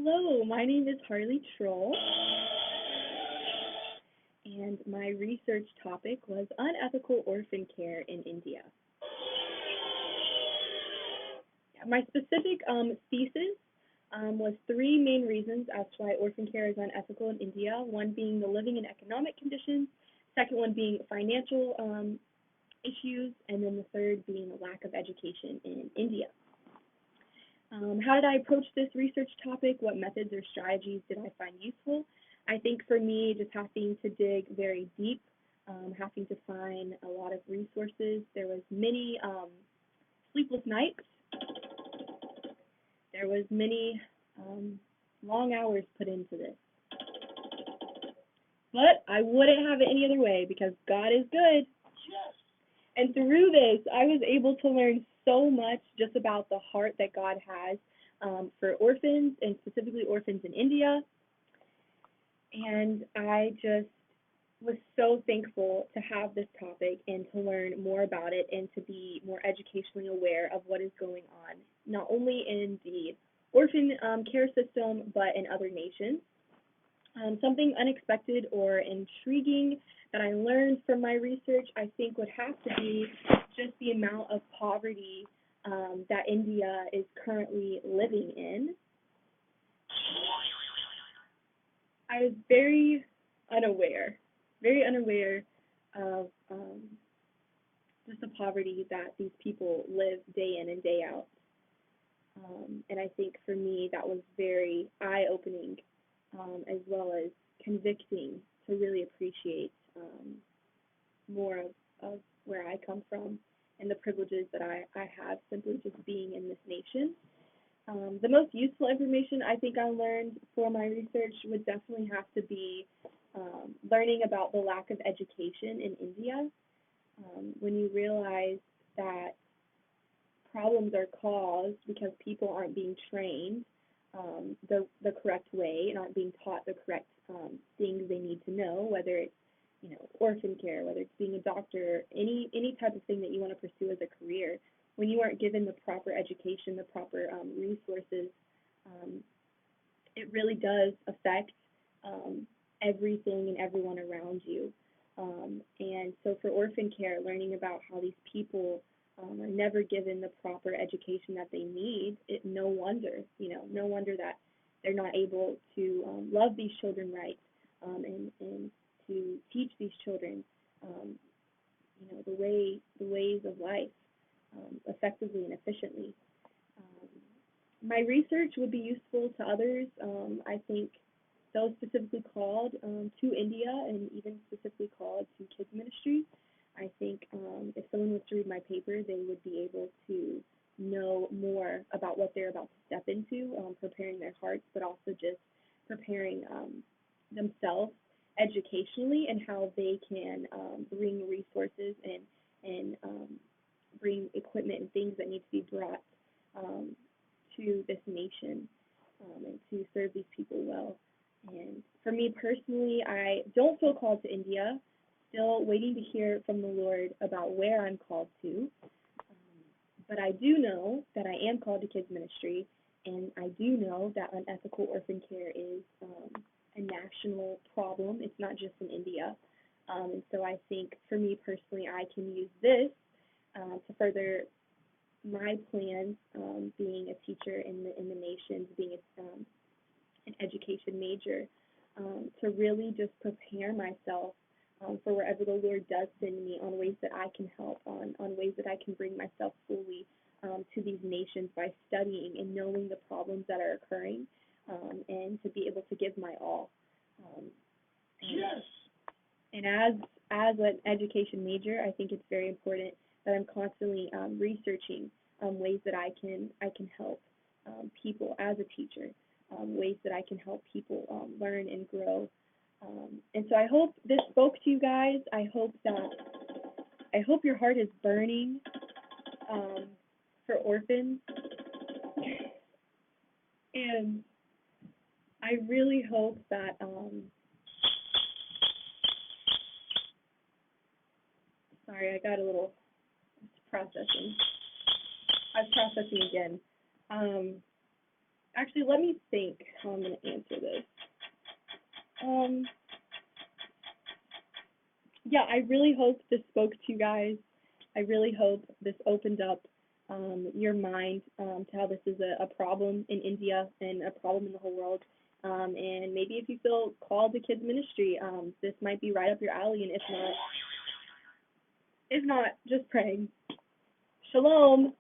Hello, my name is Harley Troll, and my research topic was unethical orphan care in India. My specific thesis was three main reasons as to why orphan care is unethical in India, one being the living and economic conditions, second one being financial issues, and then the third being the lack of education in India. How did I approach this research topic? What methods or strategies did I find useful? I think for me, just having to dig very deep, having to find a lot of resources. There was many sleepless nights. There was many long hours put into this. But I wouldn't have it any other way because God is good. Yes. And through this, I was able to learn so much just about the heart that God has for orphans, and specifically orphans in India. And I just was so thankful to have this topic and to learn more about it and to be more educationally aware of what is going on, not only in the orphan care system, but in other nations. Something unexpected or intriguing that I learned from my research, I think, would have to be just the amount of poverty that India is currently living in. I was very unaware of just the poverty that these people live day in and day out. And I think for me that was very eye-opening, as well as convicting to really appreciate more of where I come from and the privileges that I have simply just being in this nation. The most useful information I think I learned for my research would definitely have to be learning about the lack of education in India. When you realize that problems are caused because people aren't being trained the correct way and aren't being taught the correct things they need to know, whether it's orphan care, whether it's being a doctor, any type of thing that you want to pursue as a career. When you aren't given the proper education, the proper resources, it really does affect everything and everyone around you. And so for orphan care, learning about how these people are never given the proper education that they need, no wonder that they're not able to love these children right, and to teach these children, the ways of life effectively and efficiently. My research would be useful to others. I think those specifically called to India and even specifically called to kids ministry. I think if someone was to read my paper, they would be able to know more about what they're about to step into, preparing their hearts, but also just preparing themselves educationally and how they can bring resources and bring equipment and things that need to be brought to this nation and to serve these people well. And for me personally, I don't feel called to India. Still waiting to hear from the Lord about where I'm called to. But I do know that I am called to kids ministry, and I do know that unethical orphan care is a national problem. It's not just in India. And so I think for me personally, I can use this to further my plans, being a teacher in the nations, being an education major, to really just prepare myself for wherever the Lord does send me, on ways that I can help, on ways that I can bring myself fully to these nations by studying and knowing the problems that are occurring, and to be able to give my all. Yes. And as an education major, I think it's very important that I'm constantly researching ways that I can help people as a teacher, ways that I can help people learn and grow. And so I hope this spoke to you guys. I hope your heart is burning for orphans, and I really hope that sorry, I got a little processing. I was processing again. Actually, let me think how I'm gonna answer this. Um, yeah, I really hope this spoke to you guys. I really hope this opened up your mind to how this is a problem in India and a problem in the whole world. And maybe if you feel called to kids ministry, this might be right up your alley. And if not, just praying. Shalom.